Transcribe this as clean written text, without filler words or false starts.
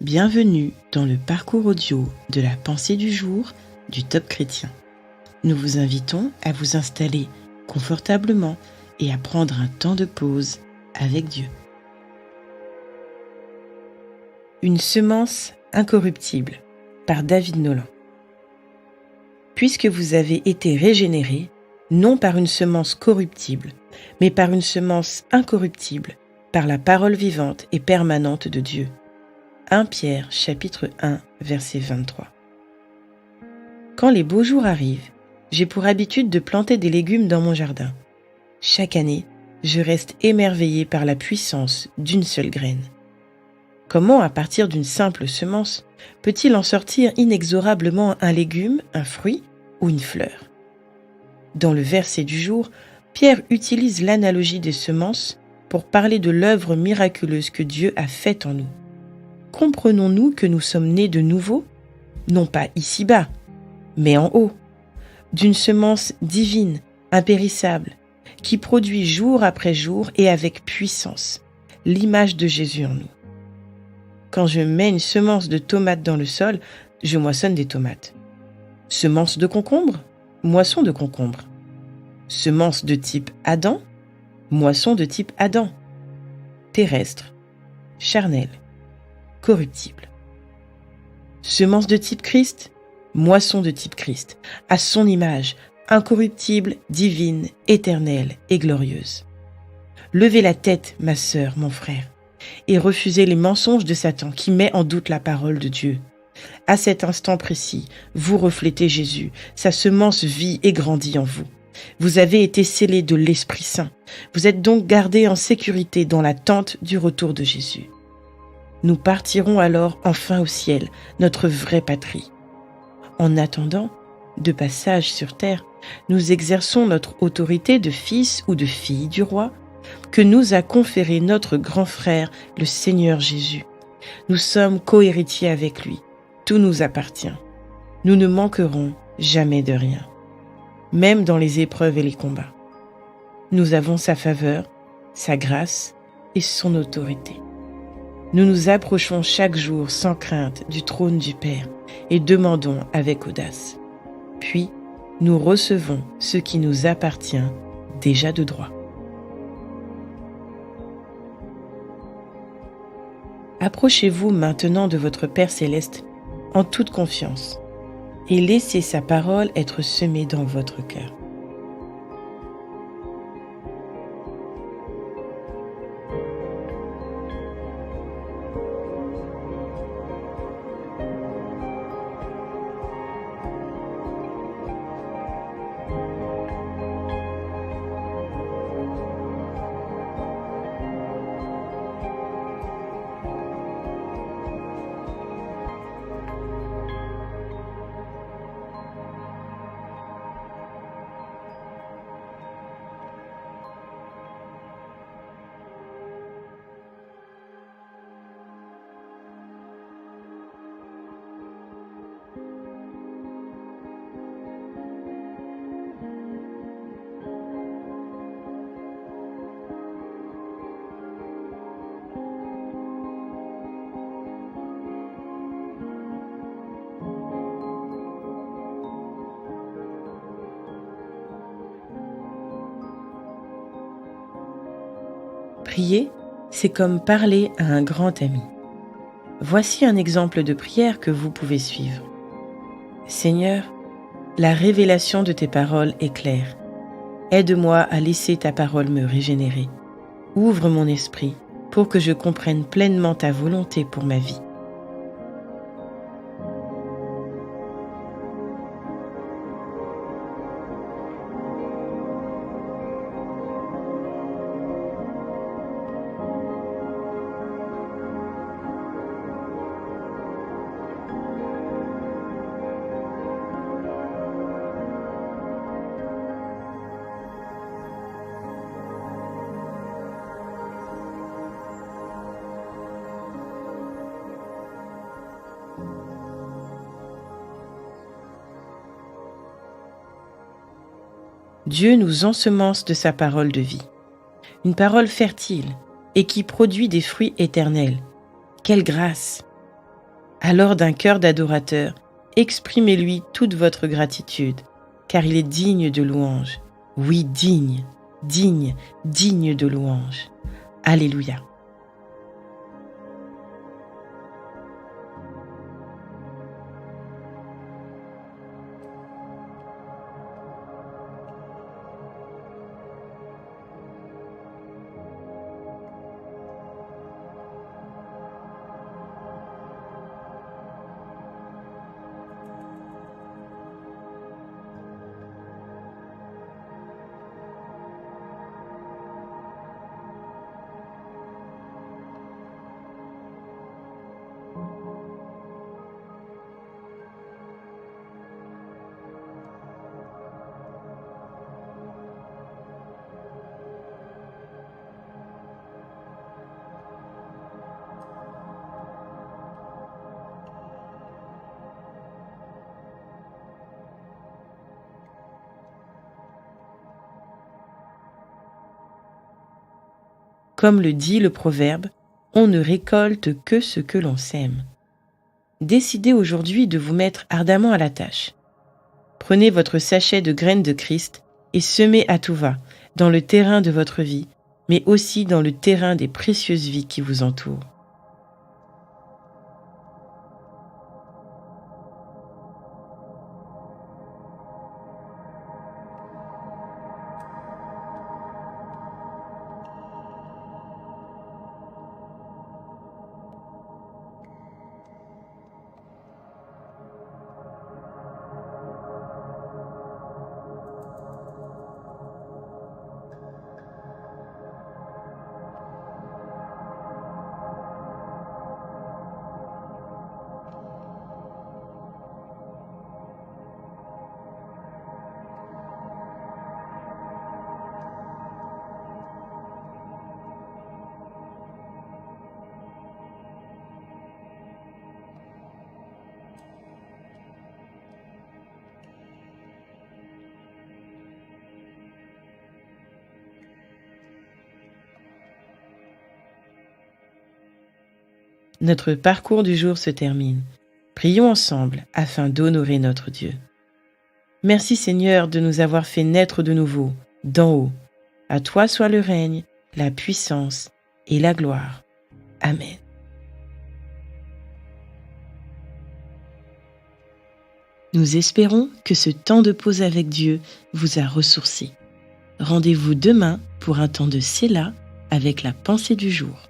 Bienvenue dans le parcours audio de la pensée du jour du Top Chrétien. Nous vous invitons à vous installer confortablement et à prendre un temps de pause avec Dieu. Une semence incorruptible par David Nolan. Puisque vous avez été régénérés, non par une semence corruptible, mais par une semence incorruptible, par la parole vivante et permanente de Dieu. 1 Pierre, chapitre 1, verset 23. Quand les beaux jours arrivent, j'ai pour habitude de planter des légumes dans mon jardin. Chaque année, je reste émerveillé par la puissance d'une seule graine. Comment, à partir d'une simple semence, peut-il en sortir inexorablement un légume, un fruit ou une fleur ? Dans le verset du jour, Pierre utilise l'analogie des semences pour parler de l'œuvre miraculeuse que Dieu a faite en nous. Comprenons-nous que nous sommes nés de nouveau, non pas ici-bas, mais en haut, d'une semence divine, impérissable, qui produit jour après jour et avec puissance, l'image de Jésus en nous. Quand je mets une semence de tomates dans le sol, je moissonne des tomates. Semence de concombre, moisson de concombre. Semence de type Adam, moisson de type Adam. Terrestre, charnel, corruptible. Semence de type Christ, moisson de type Christ, à son image, incorruptible, divine, éternelle et glorieuse. Levez la tête, ma sœur, mon frère, et refusez les mensonges de Satan qui met en doute la parole de Dieu. À cet instant précis, vous reflétez Jésus, sa semence vit et grandit en vous. Vous avez été scellés de l'Esprit Saint. Vous êtes donc gardés en sécurité dans l'attente du retour de Jésus. Nous partirons alors enfin au ciel, notre vraie patrie. En attendant, de passage sur terre, nous exerçons notre autorité de fils ou de fille du roi, que nous a conféré notre grand frère, le Seigneur Jésus. Nous sommes co-héritiers avec lui. Tout nous appartient. Nous ne manquerons jamais de rien, même dans les épreuves et les combats. Nous avons sa faveur, sa grâce et son autorité. Nous nous approchons chaque jour sans crainte du trône du Père et demandons avec audace. Puis, nous recevons ce qui nous appartient déjà de droit. Approchez-vous maintenant de votre Père céleste en toute confiance et laissez sa parole être semée dans votre cœur. Prier, c'est comme parler à un grand ami. Voici un exemple de prière que vous pouvez suivre. Seigneur, la révélation de tes paroles est claire. Aide-moi à laisser ta parole me régénérer. Ouvre mon esprit pour que je comprenne pleinement ta volonté pour ma vie. Dieu nous ensemence de sa parole de vie, une parole fertile et qui produit des fruits éternels. Quelle grâce! Alors d'un cœur d'adorateur, exprimez-lui toute votre gratitude, car il est digne de louange. Oui, digne, digne, digne de louange. Alléluia. Comme le dit le proverbe, on ne récolte que ce que l'on sème. Décidez aujourd'hui de vous mettre ardemment à la tâche. Prenez votre sachet de graines de Christ et semez à tout va, dans le terrain de votre vie, mais aussi dans le terrain des précieuses vies qui vous entourent. Notre parcours du jour se termine. Prions ensemble afin d'honorer notre Dieu. Merci Seigneur de nous avoir fait naître de nouveau, d'en haut. À toi soit le règne, la puissance et la gloire. Amen. Nous espérons que ce temps de pause avec Dieu vous a ressourci. Rendez-vous demain pour un temps de Séla avec la pensée du jour.